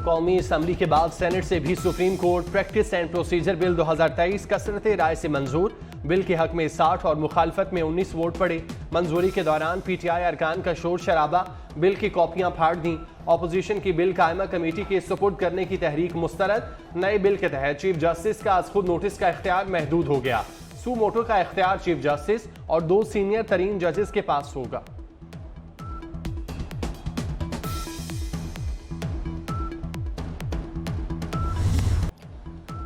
कौमी असम्बली के बाद सेनेट से भी supreme court practice and procedure bill 2023 कसरत राय से मंजूर। बिल के हक में 60 और मुखालफत में 19 वोट पड़े। मंजूरी के दौरान पीटीआई अरकान का शोर शराबा, बिल की कॉपियां फाड़ दी। ऑपोजिशन की बिल कायमा कमेटी के सुपुर्द करने की तहरीक मुस्तरद। नए बिल के तहत चीफ जस्टिस का आज खुद नोटिस का इख्तियार महदूद हो गया। सू मोटो का इख्तियार चीफ जस्टिस और 2 सीनियर तरीन जजेस के पास होगा।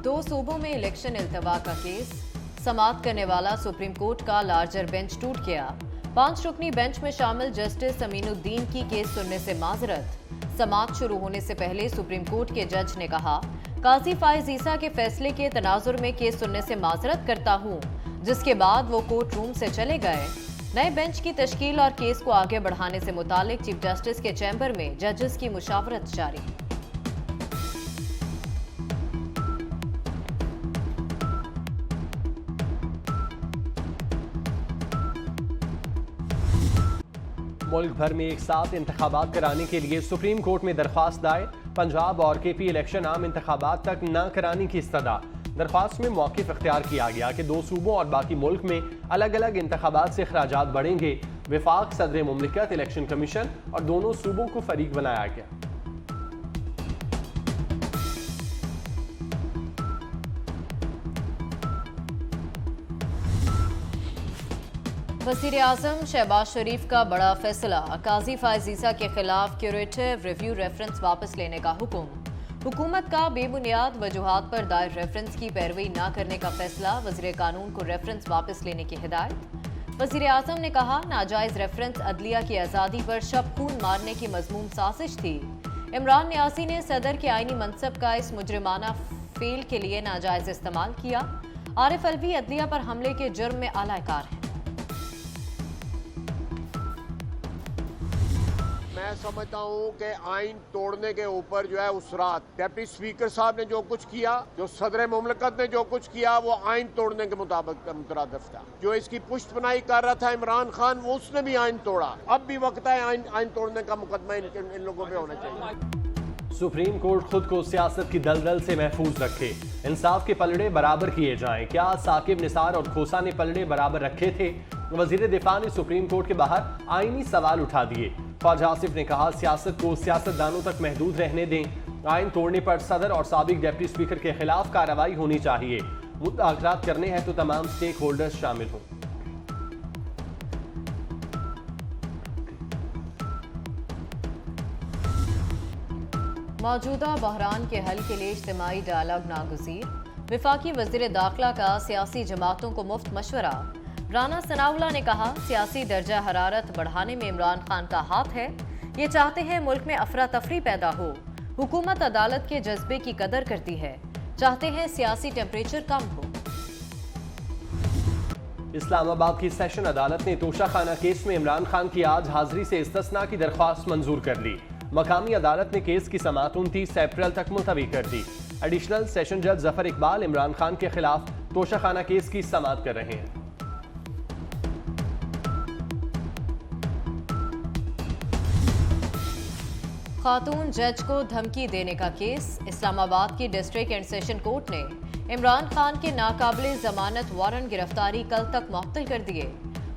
दो सूबों में इलेक्शन इल्तवा का केस, समाअत करने वाला सुप्रीम कोर्ट का लार्जर बेंच टूट गया। 5 रुकनी बेंच में शामिल जस्टिस अमीनुद्दीन की केस सुनने से माजरत। समाअत शुरू होने से पहले सुप्रीम कोर्ट के जज ने कहा, काजी फाइज ईसा के फैसले के तनाजुर में केस सुनने से माजरत करता हूं, जिसके बाद वो कोर्ट रूम से चले गए। नए बेंच की तश्कील और केस को आगे बढ़ाने से मुतालिक चीफ जस्टिस के चैम्बर में जजेस की मुशावरत जारी। मुल्क भर में एक साथ इंतखाबात कराने के लिए सुप्रीम कोर्ट में दरख्वास्त दायर। पंजाब और केपी इलेक्शन आम इंतखाबात तक न कराने की इस्तदा। दरख्वास्त में मौक़िफ़ इख्तियार किया गया कि 2 सूबों और बाकी मुल्क में अलग अलग इंतखाबात से अखराजात बढ़ेंगे। विफाक सदर मुमलिकत इलेक्शन कमीशन और दोनों सूबों को फरीक बनाया गया। वज़ीर आज़म शहबाज शरीफ का बड़ा फैसला, काजी फाइज ईसा के खिलाफ क्यूरेटिव रिव्यू रेफरेंस वापस लेने का हुक्म। हुकूमत का बेबुनियाद वजूहात पर दायर रेफरेंस की पैरवी न करने का फैसला, वज़ीर कानून को रेफरेंस वापस लेने की हिदायत। वज़ीर आज़म ने कहा, नाजायज रेफरेंस अदलिया की आज़ादी पर शब खून मारने की मज़मूम साजिश थी। इमरान न्यासी ने सदर के आईनी मनसब का इस मुजरिमाना फेल के लिए नाजायज इस्तेमाल किया। आरिफ अलवी अदलिया पर हमले के जुर्म में आलाकार है। मैं समझता हूँ कि आइन तोड़ने के ऊपर जो है उस रात डिप्टी स्पीकर साहब ने जो कुछ किया, जो सदर मुमलिकत ने जो कुछ किया, वो आइन तोड़ने के मुताबिक मुतरादिफ था। जो इसकी पुष्टपनाही कर रहा था इमरान खान, वो उसने भी आइन तोड़ा। अब भी वक्त है आइन तोड़ने का मुकदमा इन लोगों पे होना चाहिए। सुप्रीम कोर्ट खुद को सियासत की दलदल से महफूज रखे, इंसाफ के पलड़े बराबर किए जाएं। क्या साकिब निसार और खोसा ने पलड़े बराबर रखे थे? वजीर दिफा ने सुप्रीम कोर्ट के बाहर आईनी सवाल उठा दिए। ख्वाजा आसिफ ने कहा, सियासत को सियासतदानों तक महदूद रहने दें। आइन तोड़ने पर सदर और साबिक डिप्टी स्पीकर के खिलाफ कार्रवाई होनी चाहिए। मुज़ाकरात करने हैं तो तमाम स्टेक होल्डर्स शामिल हों। मौजूदा बहरान के हल के लिए इज्तिमाई डायलॉग नागुज़ीर। विफाकी वज़ीर दाखिला का सियासी जमातों को मुफ्त मशवरा। राना सनाउल्लाह ने कहा, सियासी दर्जा हरारत बढ़ाने में इमरान खान का हाथ है। ये चाहते हैं मुल्क में अफरा तफरी पैदा हो। हुकूमत अदालत के जज्बे की कदर करती है, चाहते हैं सियासी टेम्परेचर कम हो। इस्लामाबाद की सेशन अदालत ने तोशा खाना केस में इमरान खान की आज हाजिरी से इस्तिस्ना की दरख्वास्त मंजूर कर ली। मकामी अदालत ने केस की समाअत 29 अप्रैल तक मुलतवी कर दी। एडिशनल सेशन जज जफर इकबाल इमरान खान के खिलाफ तोशा खाना केस की समाअत कर रहे हैं। खातून जज को धमकी देने का केस। इस्लामाबाद की डिस्ट्रिक्ट एंड सेशन कोर्ट ने इमरान खान के नाकाबिले जमानत वारंट गिरफ्तारी कल तक मुअत्तल कर दिए।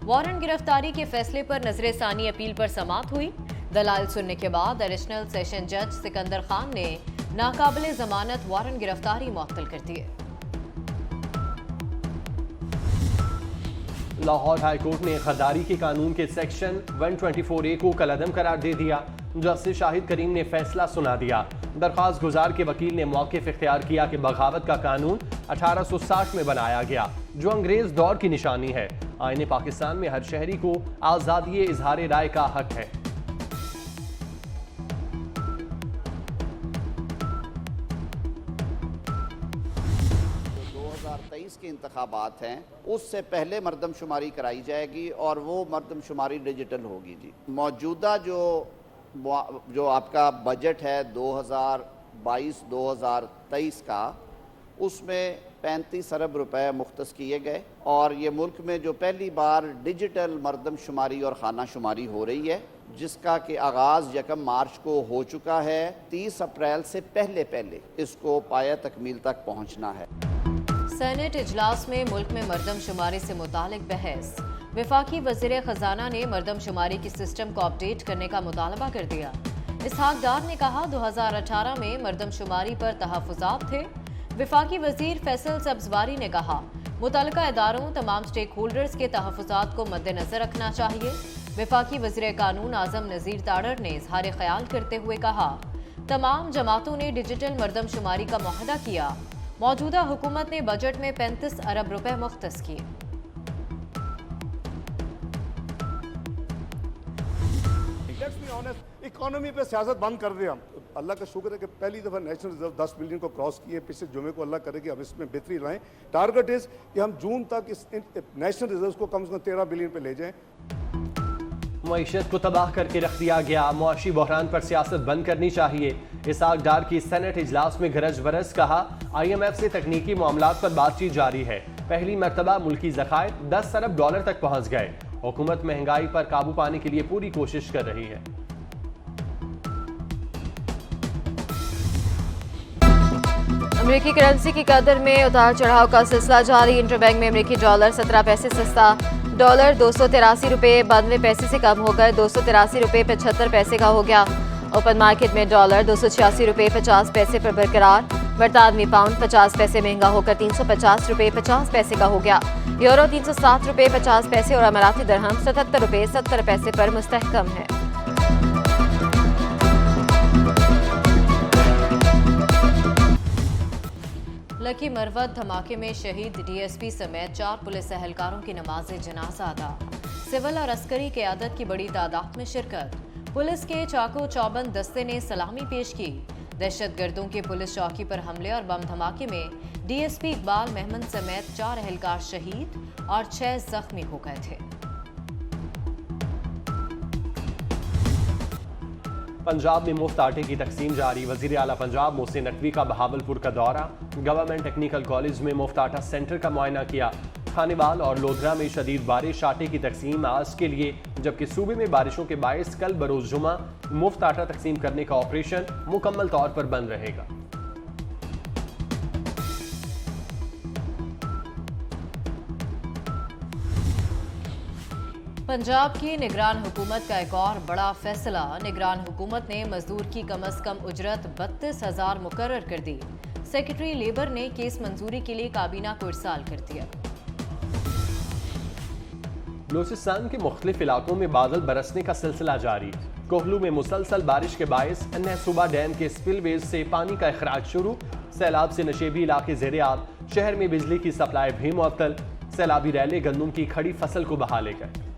वारंट गिरफ्तारी के फैसले पर नजर सानी अपील पर समाअत हुई। दलाल सुनने के बाद एडिशनल सेशन जज सिकंदर खान ने नाकाबिले जमानत वारंट गिरफ्तारी मुअत्तल कर दिए। लाहौर हाई कोर्ट ने गद्दारी के कानून के सेक्शन 124A को कलअदम करार दे दिया। जस्टिस शाहिद करीम ने फैसला सुना दिया। दरख्वास्त गुजार के वकील ने मौक़िफ़ इख्तियार किया कि बगावत का कानून 1860 में बनाया गया, जो अंग्रेज दौर की निशानी है। आईने पाकिस्तान में हर शहरी को आज़ादी इजहार राय का हक है। 2023 के इंतखाबात हैं, उससे पहले मरदमशुमारी कराई जाएगी और वो मरदमशुमारी डिजिटल होगी। जी, मौजूदा जो आपका बजट है 2022-2023 का, उसमें 35 अरब रुपए मुख्तस किए गए और ये मुल्क में जो पहली बार डिजिटल मरदमशुमारी और खाना शुमारी हो रही है, जिसका कि आगाज़ 1 मार्च को हो चुका है। 30 अप्रैल से पहले इसको पाया तकमील तक पहुँचना है। सेनेट इजलास में मुल्क में मरदमशुमारी से मुतालिक बहस। वफाकी वज़ीर ख़जाना ने मरदमशुमारी की सिस्टम को अपडेट करने का मुतालबा कर दिया। इसहाक डार ने कहा 2018 में मरदमशुमारी पर तहफ़्फ़ुज़ात थे। वफाकी वज़ीर फैसल सब्ज़वारी ने कहा मुतल्लिका इदारों तमाम स्टेक होल्डर्स के तहफ़्फ़ुज़ात को मद्देनज़र रखना चाहिए। वफाकी वज़ीर कानून आज़म नज़ीर ताड़र ने इज़हार ख़याल करते हुए कहा तमाम जमातों ने डिजिटल मरदमशुमारी का मुआहदा किया। मौजूदा हुकूमत ने बजट में 35 अरब रुपए मुख्तस किए। इकोनॉमी पे सियासत बंद कर दिया। अल्लाह का शुक्र है कि पहली दफ़ा नेशनल रिजर्व 10 बिलियन को क्रॉस किए। पिछले जुमे को अल्लाह करे कि अब इसमें बेहतरी लाएं। टारगेट इज कि हम जून तक इस नेशनल रिजर्व को कम से कम 13 बिलियन पे ले जाएं। मईशत को तबाह करके रख दिया गया, मुआशी बहरान पर सियासत बंद करनी चाहिए। इसहाक डार की सेनेट इजलास में गरज बरस कहा IMF से तकनीकी मामलात पर बातचीत जारी है। पहली मरतबा मुल्की ज़खायर 10 अरब डॉलर तक पहुँच गए। हुकूमत महंगाई पर काबू पाने के लिए पूरी कोशिश कर रही है। अमेरिकी करेंसी की कदर में उतार चढ़ाव का सिलसिला जारी। इंटरबैंक में अमेरिकी डॉलर 17 पैसे सस्ता, डॉलर 283 रुपये 92 पैसे से कम होकर 283 रुपये 75 पैसे का हो गया। ओपन मार्केट में डॉलर 286 रुपये 50 पैसे पर बरकरार। बरतानवी पाउंड 50 पैसे महंगा होकर 350 रुपये 50 पैसे का हो गया। यूरो 307 रुपये 50 पैसे और अमाराती दरहम 77 रुपये 70 पैसे पर मुस्तहकम है। लकी मरवत धमाके में शहीद DSP समेत 4 पुलिस एहलकारों की नमाज जनाजा अदा। सिविल और अस्करी क़यादत की बड़ी तादाद में शिरकत। पुलिस के चाको चौबंद दस्ते ने सलामी पेश की। दहशतगर्दों के पुलिस चौकी पर हमले और बम धमाके में DSP इकबाल महमद समेत 4 एहलकार शहीद और 6 जख्मी हो गए थे। पंजाब में मुफ्त आटे की तकसीम जारी। वजीर आला पंजाब मोहसिन नकवी का बहावलपुर का दौरा। गवर्नमेंट टेक्निकल कॉलेज में मुफ्त आटा सेंटर का मुआयना किया। खानेवाल और लोधरा में शदीद बारिश, आटे की तकसीम आज के लिए, जबकि सूबे में बारिशों के बायस कल बरोज जुमा मुफ्त आटा तकसीम करने का ऑपरेशन मुकम्मल तौर पर बंद रहेगा। पंजाब की निगरान हुकूमत का एक और बड़ा फैसला। निगरान हुकूमत ने मजदूर की कम अज कम उजरत 32,000 मुकर्रर कर दी। सेक्रेटरी लेबर ने केस मंजूरी के लिए काबीना को इरसाल कर दिया। बलूचिस्तान के मुख्तलिफ इलाकों में बादल बरसने का सिलसिला जारी। कोहलू में मुसलसल बारिश के बायस नहसूबा डैम के स्पिलवेज से पानी का अखराज शुरू। सैलाब से नशेबी इलाके ज़ेर-ए-आब। शहर में बिजली की सप्लाई भी मुअत्तल। सैलाबी रैले गंदम की खड़ी फसल को बहा ले गए।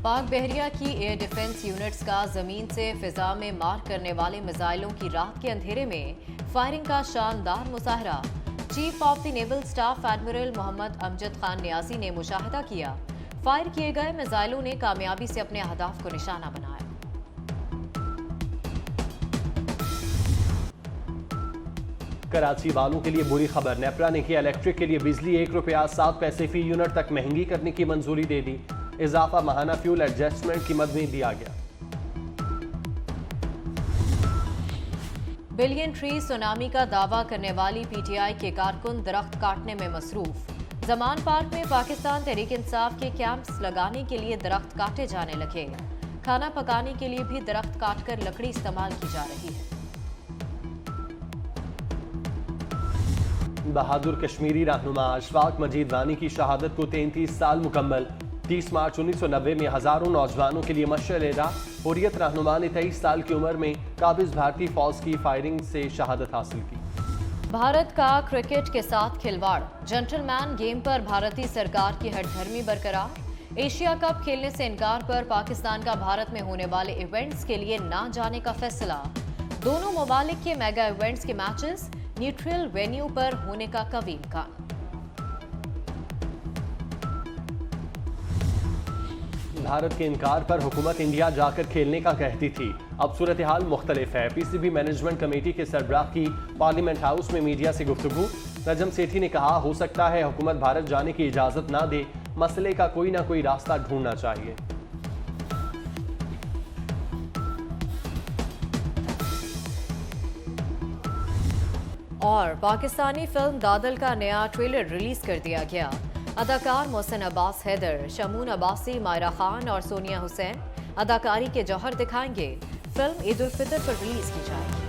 पाक बहरिया की एयर डिफेंस यूनिट्स का जमीन से फिजा में मार करने वाले मिसाइलों की रात के अंधेरे में फायरिंग का शानदार मुजाहरा। Chief of the naval staff admiral Mohammad Amjad Khan Niazi ने मुशाहिदा किया। फायर किए गए मिसाइलों ने कामयाबी से अपने अहदाफ को निशाना बनाया। कराची वालों के लिए बुरी खबर। नेपरा ने किया इलेक्ट्रिक के लिए बिजली 1 रुपया 7 पैसे फी यूनिट तक महंगी करने की मंजूरी दे दी। इजाफा माहाना फ्यूल एडजस्टमेंट की मद में दिया गया। बिलियन ट्री सुनामी का दावा करने वाली PTI के कारकुन दरख्त काटने में मसरूफ। जमान पार्क में पाकिस्तान तहरीक इंसाफ के कैंप्स लगाने के लिए दरख्त काटे जाने लगे। खाना पकाने के लिए भी दरख्त काटकर लकड़ी इस्तेमाल की जा रही है। बहादुर कश्मीरी रहनुमा अशफाक मजीद वानी की शहादत को 33 साल मुकम्मल। 30 मार्च 1990 में हजारों नौजवानों के लिए मशअल राह। हुर्रियत रहनुमा ने 23 साल की उम्र में काबिज भारतीय फौज की फायरिंग से शहादत हासिल की। भारत का क्रिकेट के साथ खिलवाड़। जेंटलमैन गेम पर भारतीय सरकार की हठधर्मी बरकरार। एशिया कप खेलने से इनकार पर पाकिस्तान का भारत में होने वाले इवेंट्स के लिए ना जाने का फैसला। दोनों ममालिक के मेगा इवेंट्स के मैचेस न्यूट्रल वेन्यू पर होने का कवी इम्कान। भारत के इनकार पर हुकूमत इंडिया जाकर खेलने का कहती थी। अब सूरत हाल मुख्तलिफ है। PCB मैनेजमेंट कमेटी के सरबराह की पार्लियामेंट हाउस में मीडिया से गुफ्तगू। नजम सेठी ने कहा, हो सकता है हुकूमत भारत जाने की इजाजत ना दे, मसले का कोई ना कोई रास्ता ढूंढना चाहिए। और पाकिस्तानी फिल्म दादल का नया ट्रेलर रिलीज कर दिया गया। अदाकार मोहसिन अब्बास हैदर, शमून अब्बासी, मायरा खान और सोनिया हुसैन अदाकारी के जौहर दिखाएंगे। फिल्म ईद उल फितर पर रिलीज की जाएगी।